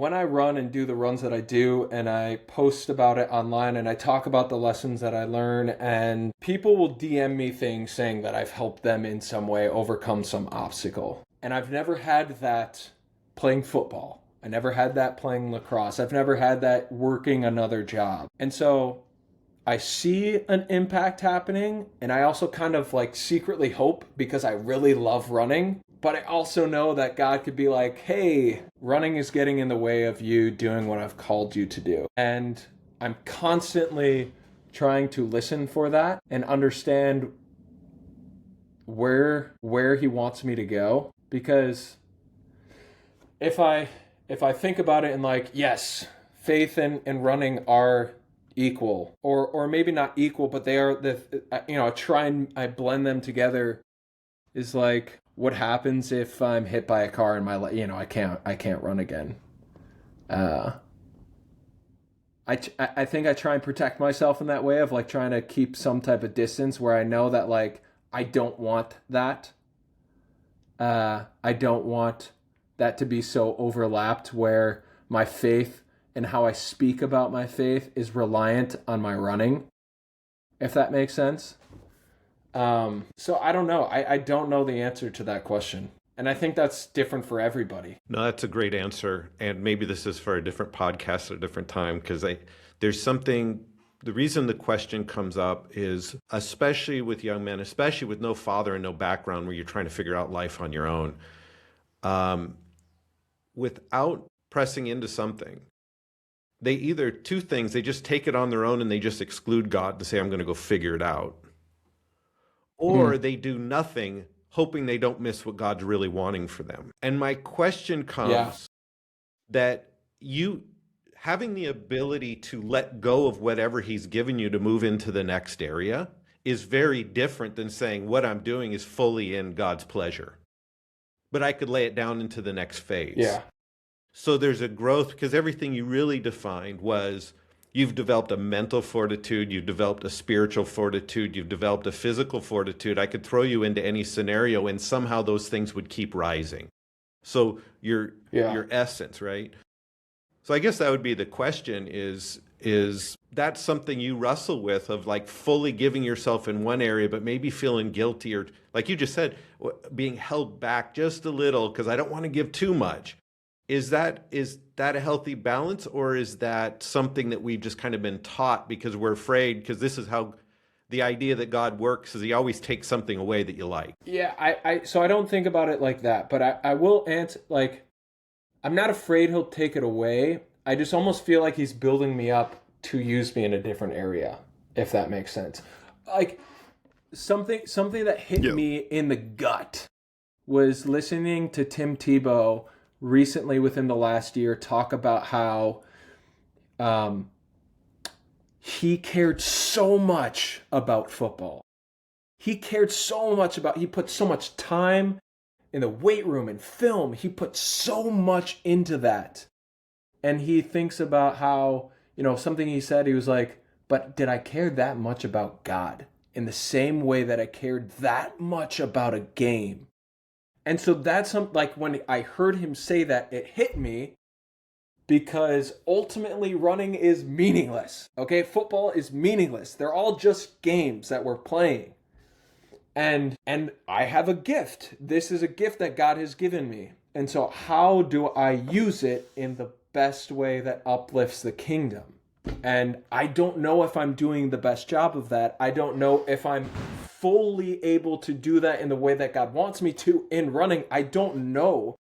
when I run and do the runs that I do, and I post about it online and I talk about the lessons that I learn, and people will DM me things saying that I've helped them in some way overcome some obstacle. And I've never had that playing football. I never had that playing lacrosse. I've never had that working another job. And so I see an impact happening, and I also kind of like secretly hope, because I really love running. But I also know that God could be like, hey, running is getting in the way of you doing what I've called you to do. And I'm constantly trying to listen for that and understand where he wants me to go. Because if I think about it in like, yes, faith and running are equal, or maybe not equal, but they are I blend them together, is like, what happens if I'm hit by a car and I can't run again. I think I try and protect myself in that way of like trying to keep some type of distance where I know that like I don't want that. I don't want that to be so overlapped where my faith and how I speak about my faith is reliant on my running, if that makes sense. So I don't know. I don't know the answer to that question. And I think that's different for everybody. No, that's a great answer. And maybe this is for a different podcast at a different time, because there's something, the reason the question comes up is, especially with young men, especially with no father and no background where you're trying to figure out life on your own, without pressing into something, they either, two things, they just take it on their own and they just exclude God to say, I'm going to go figure it out. Or they do nothing, hoping they don't miss what God's really wanting for them. And my question comes that you having the ability to let go of whatever he's given you to move into the next area is very different than saying what I'm doing is fully in God's pleasure, but I could lay it down into the next phase. Yeah. So there's a growth, because everything you really defined was you've developed a mental fortitude, you've developed a spiritual fortitude, you've developed a physical fortitude. I could throw you into any scenario and somehow those things would keep rising. So your essence, right? So I guess that would be the question is that something you wrestle with, of like fully giving yourself in one area, but maybe feeling guilty, or like you just said, being held back just a little because I don't want to give too much. Is that a healthy balance, or is that something that we've just kind of been taught because we're afraid, because this is how the idea that God works is he always takes something away that you like? Yeah, so I don't think about it like that, but I will answer, like, I'm not afraid he'll take it away. I just almost feel like he's building me up to use me in a different area, if that makes sense. Like, something that hit me in the gut was listening to Tim Tebow recently within the last year talk about how he cared so much about football. He cared so much about, he put so much time in the weight room and film. He put so much into that. And he thinks about how, something he said, he was like, but did I care that much about God in the same way that I cared that much about a game? And so that's like when I heard him say that, it hit me, because ultimately running is meaningless. Okay, football is meaningless. They're all just games that we're playing. And I have a gift. This is a gift that God has given me. And so how do I use it in the best way that uplifts the kingdom? And I don't know if I'm doing the best job of that. I don't know if I'm fully able to do that in the way that God wants me to in running. I don't know.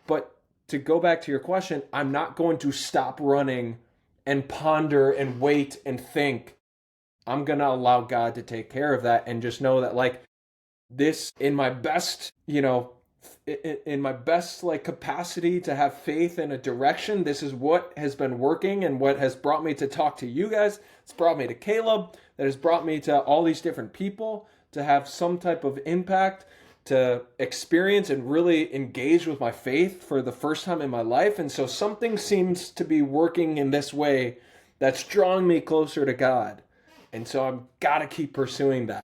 But to go back to your question, I'm not going to stop running and ponder and wait and think. I'm going to allow God to take care of that, and just know that, like, this in my best, in my best like capacity to have faith in a direction, this is what has been working and what has brought me to talk to you guys. It's brought me to Caleb, that has brought me to all these different people, to have some type of impact, to experience and really engage with my faith for the first time in my life. And so something seems to be working in this way that's drawing me closer to God. And so I've got to keep pursuing that.